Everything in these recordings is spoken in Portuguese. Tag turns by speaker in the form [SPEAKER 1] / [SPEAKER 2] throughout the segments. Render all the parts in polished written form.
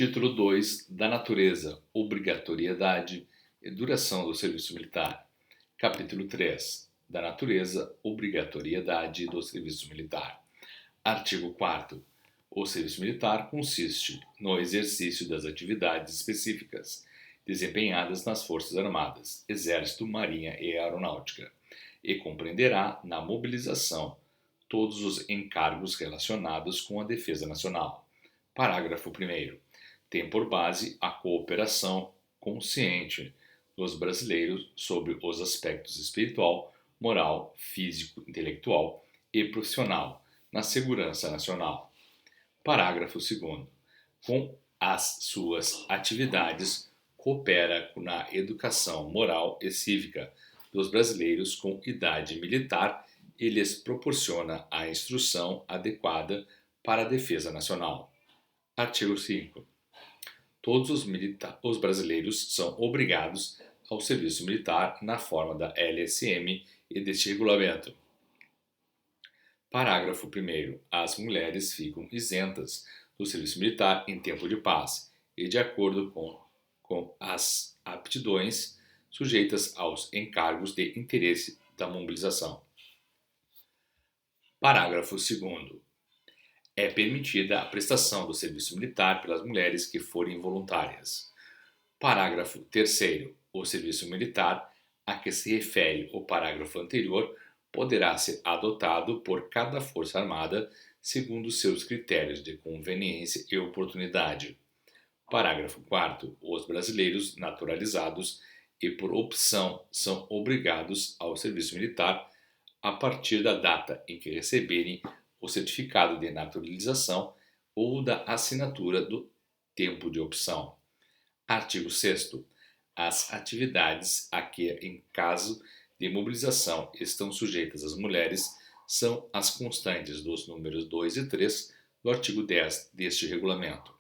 [SPEAKER 1] Título 2 da Natureza, Obrigatoriedade e Duração do Serviço Militar. Capítulo 3 da Natureza, Obrigatoriedade do Serviço Militar. Artigo 4º. O serviço militar consiste no exercício das atividades específicas desempenhadas nas Forças Armadas, Exército, Marinha e Aeronáutica, e compreenderá na mobilização todos os encargos relacionados com a defesa nacional. Parágrafo 1º. Tem por base a cooperação consciente dos brasileiros sobre os aspectos espiritual, moral, físico, intelectual e profissional na segurança nacional. Parágrafo 2º. Com as suas atividades, coopera na educação moral e cívica dos brasileiros com idade militar e lhes proporciona a instrução adequada para a defesa nacional. Artigo 5º. Todos os brasileiros são obrigados ao serviço militar na forma da LSM e deste regulamento. Parágrafo 1º. As mulheres ficam isentas do serviço militar em tempo de paz e de acordo com as aptidões sujeitas aos encargos de interesse da mobilização. Parágrafo 2º. É permitida a prestação do serviço militar pelas mulheres que forem voluntárias. Parágrafo 3º. O serviço militar a que se refere o parágrafo anterior poderá ser adotado por cada Força Armada segundo seus critérios de conveniência e oportunidade. Parágrafo 4º. Os brasileiros naturalizados e por opção são obrigados ao serviço militar a partir da data em que receberem o certificado de naturalização ou da assinatura do tempo de opção. Artigo 6º. As atividades a que, em caso de mobilização, estão sujeitas as mulheres são as constantes dos números 2 e 3 do artigo 10 deste regulamento.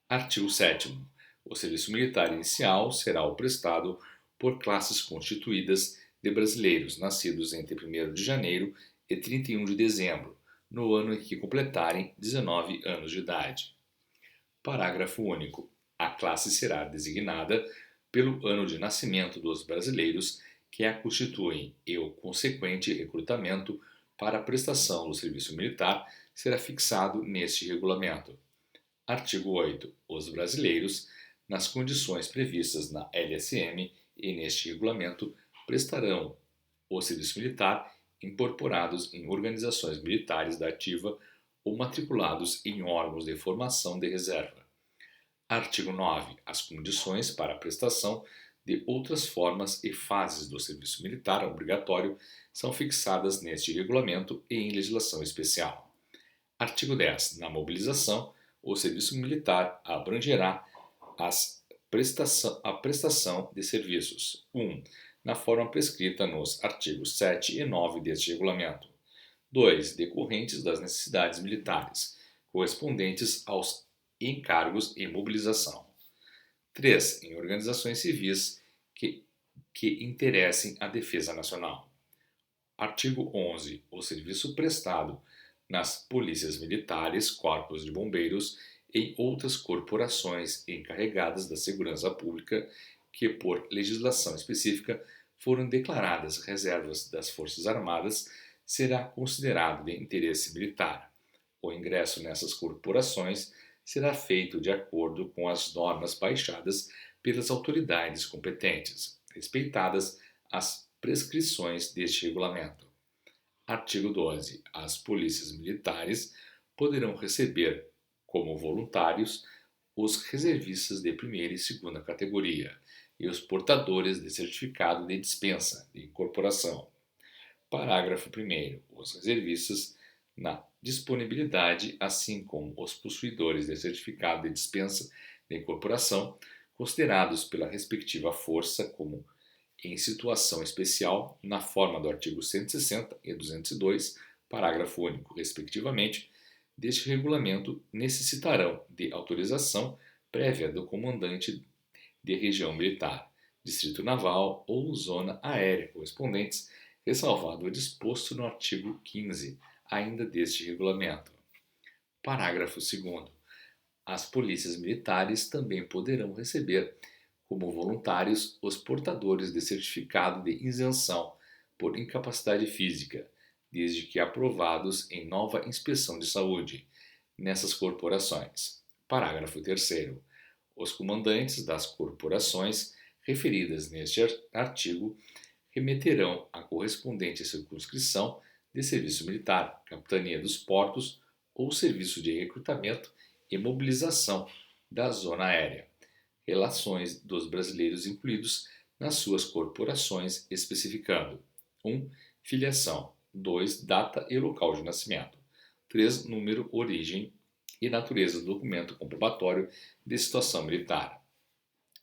[SPEAKER 1] Artigo 7º. O serviço militar inicial será o prestado por classes constituídas de brasileiros nascidos entre 1º de janeiro e 31 de dezembro, no ano em que completarem 19 anos de idade. Parágrafo único. A classe será designada pelo ano de nascimento dos brasileiros que a constituem e o consequente recrutamento para a prestação do serviço militar será fixado neste regulamento. Artigo 8º. Os brasileiros, nas condições previstas na LSM e neste regulamento, prestarão o serviço militar incorporados em organizações militares da ativa ou matriculados em órgãos de formação de reserva. Artigo 9º. As condições para a prestação de outras formas e fases do serviço militar obrigatório são fixadas neste regulamento e em legislação especial. Artigo 10º. Na mobilização, o serviço militar abrangerá a prestação de serviços. 1. Na forma prescrita nos artigos 7 e 9 deste regulamento. 2. Decorrentes das necessidades militares, correspondentes aos encargos e mobilização. 3. Em organizações civis que interessem a defesa nacional. Artigo 11. O serviço prestado nas polícias militares, corpos de bombeiros e em outras corporações encarregadas da segurança pública que, por legislação específica, foram declaradas reservas das Forças Armadas, será considerado de interesse militar. O ingresso nessas corporações será feito de acordo com as normas baixadas pelas autoridades competentes, respeitadas as prescrições deste regulamento. Artigo 12. As polícias militares poderão receber como voluntários os reservistas de primeira e segunda categoria e os portadores de certificado de dispensa de incorporação. Parágrafo 1º. Os reservistas, na disponibilidade, assim como os possuidores de certificado de dispensa de incorporação, considerados pela respectiva força como em situação especial, na forma do artigo 160 e 202, parágrafo único, respectivamente, deste regulamento, necessitarão de autorização prévia do comandante de região militar, distrito naval ou zona aérea correspondentes, ressalvado o disposto no artigo 15, ainda deste regulamento. Parágrafo 2º. As polícias militares também poderão receber como voluntários os portadores de certificado de isenção por incapacidade física, desde que aprovados em nova inspeção de saúde, nessas corporações. Parágrafo 3º. Os comandantes das corporações referidas neste artigo remeterão à correspondente circunscrição de serviço militar, capitania dos portos ou serviço de recrutamento e mobilização da zona aérea, relações dos brasileiros incluídos nas suas corporações, especificando 1. Filiação, 2. Data e local de nascimento, 3. Número, origem e natureza do documento comprobatório de situação militar.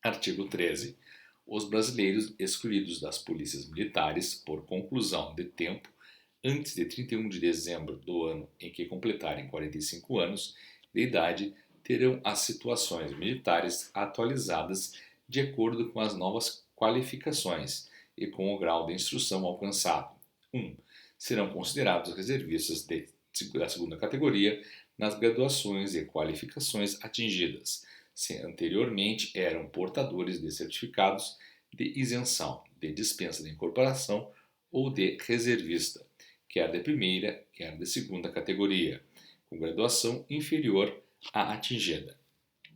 [SPEAKER 1] Artigo 13. Os brasileiros excluídos das polícias militares por conclusão de tempo antes de 31 de dezembro do ano em que completarem 45 anos de idade terão as situações militares atualizadas de acordo com as novas qualificações e com o grau de instrução alcançado. 1. Serão considerados reservistas da segunda categoria nas graduações e qualificações atingidas, se anteriormente eram portadores de certificados de isenção, de dispensa de incorporação ou de reservista, quer de primeira, quer de segunda categoria, com graduação inferior à atingida.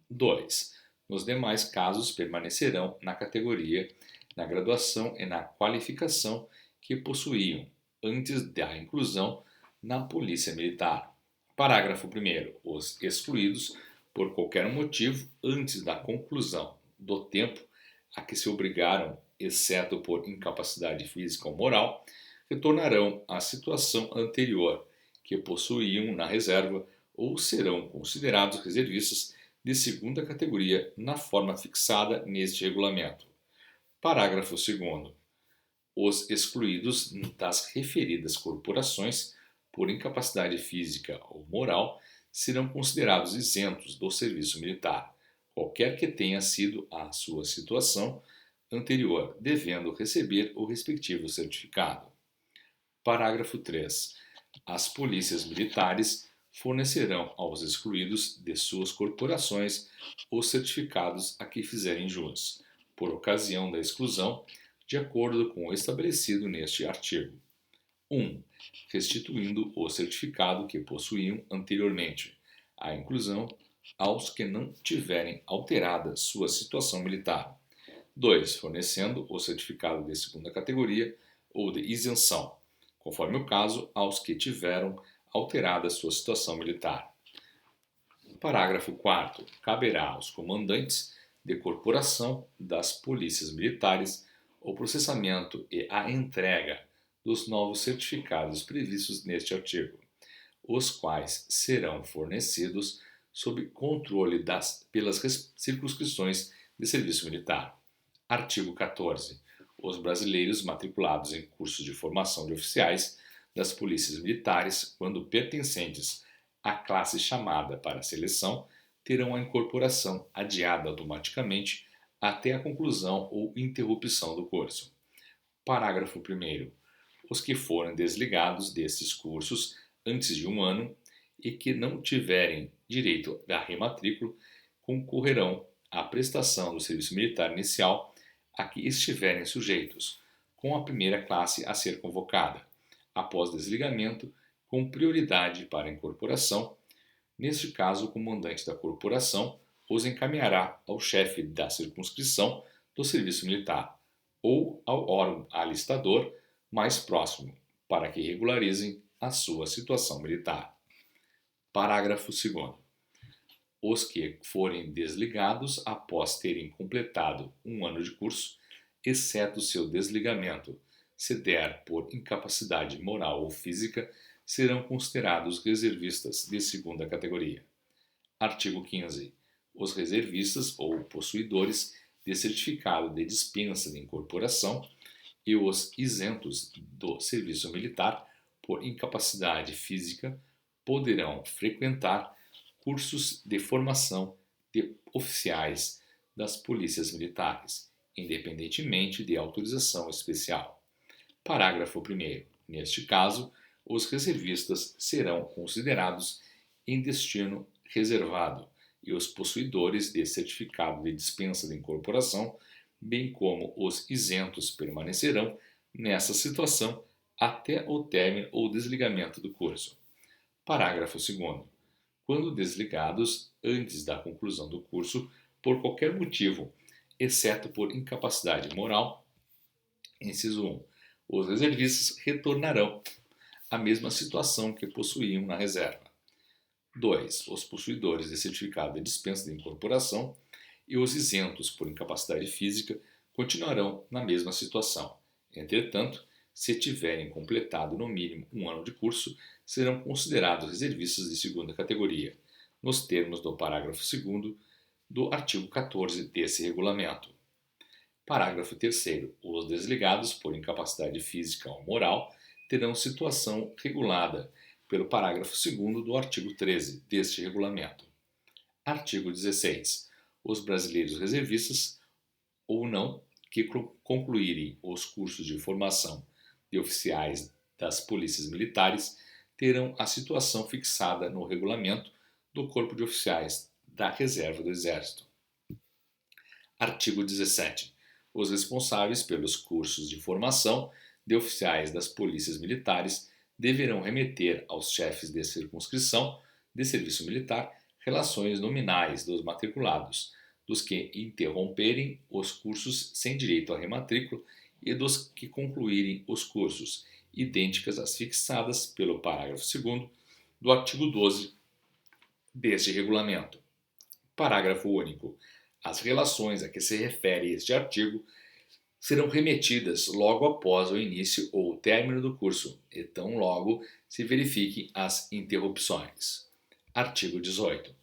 [SPEAKER 1] 2. Nos demais casos permanecerão na categoria, na graduação e na qualificação que possuíam antes da inclusão na Polícia Militar. Parágrafo 1º. Os excluídos, por qualquer motivo, antes da conclusão do tempo a que se obrigaram, exceto por incapacidade física ou moral, retornarão à situação anterior que possuíam na reserva ou serão considerados reservistas de segunda categoria na forma fixada neste regulamento. Parágrafo 2º. Os excluídos das referidas corporações por incapacidade física ou moral serão considerados isentos do serviço militar, qualquer que tenha sido a sua situação anterior, devendo receber o respectivo certificado. Parágrafo 3. As polícias militares fornecerão aos excluídos de suas corporações os certificados a que fizerem jus, por ocasião da exclusão, de acordo com o estabelecido neste artigo. 1. Restituindo o certificado que possuíam anteriormente, à inclusão, aos que não tiverem alterada sua situação militar. 2. Fornecendo o certificado de segunda categoria ou de isenção, conforme o caso, aos que tiveram alterada sua situação militar. Parágrafo 4º. Caberá aos comandantes de corporação das polícias militares o processamento e a entrega dos novos certificados previstos neste artigo, os quais serão fornecidos sob controle pelas circunscrições de serviço militar. Artigo 14. Os brasileiros matriculados em cursos de formação de oficiais das polícias militares, quando pertencentes à classe chamada para a seleção, terão a incorporação adiada automaticamente até a conclusão ou interrupção do curso. Parágrafo 1º. Os que forem desligados desses cursos antes de 1 ano e que não tiverem direito à rematrícula concorrerão à prestação do serviço militar inicial a que estiverem sujeitos, com a primeira classe a ser convocada, após desligamento, com prioridade para a incorporação. Neste caso, o comandante da corporação os encaminhará ao chefe da circunscrição do serviço militar ou ao órgão alistador mais próximo, para que regularizem a sua situação militar. Parágrafo 2º. Os que forem desligados após terem completado 1 ano de curso, exceto seu desligamento, se der por incapacidade moral ou física, serão considerados reservistas de segunda categoria. Artigo 15. Os reservistas ou possuidores de certificado de dispensa de incorporação e os isentos do serviço militar por incapacidade física poderão frequentar cursos de formação de oficiais das polícias militares, independentemente de autorização especial. Parágrafo 1º. Neste caso, os reservistas serão considerados em destino reservado e os possuidores de certificado de dispensa de incorporação, bem como os isentos, permanecerão nessa situação até o término ou desligamento do curso. Parágrafo 2º. Quando desligados antes da conclusão do curso, por qualquer motivo, exceto por incapacidade moral, inciso 1, os reservistas retornarão à mesma situação que possuíam na reserva. 2. Os possuidores de certificado de dispensa de incorporação e os isentos por incapacidade física continuarão na mesma situação. Entretanto, se tiverem completado no mínimo um ano de curso, serão considerados reservistas de segunda categoria, nos termos do parágrafo 2º do artigo 14 desse regulamento. Parágrafo 3º. Os desligados por incapacidade física ou moral terão situação regulada pelo parágrafo 2º do artigo 13 deste regulamento. Artigo 16. Os brasileiros reservistas ou não que concluírem os cursos de formação de oficiais das polícias militares terão a situação fixada no regulamento do Corpo de Oficiais da Reserva do Exército. Artigo 17. Os responsáveis pelos cursos de formação de oficiais das polícias militares deverão remeter aos chefes de circunscrição de serviço militar relações nominais dos matriculados, dos que interromperem os cursos sem direito à rematrícula e dos que concluírem os cursos, idênticas às fixadas pelo parágrafo 2º do artigo 12 deste regulamento. Parágrafo único. As relações a que se refere este artigo serão remetidas logo após o início ou término do curso, e tão logo se verifiquem as interrupções. Artigo 18.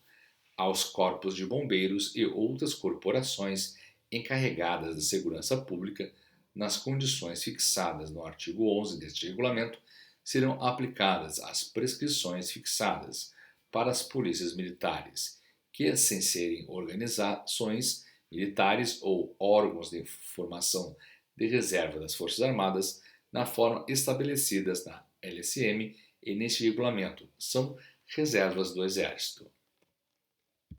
[SPEAKER 1] Aos corpos de bombeiros e outras corporações encarregadas da segurança pública, nas condições fixadas no artigo 11 deste regulamento, serão aplicadas as prescrições fixadas para as polícias militares, que, sem serem organizações militares ou órgãos de formação de reserva das Forças Armadas, na forma estabelecidas na LSM e neste regulamento, são reservas do Exército.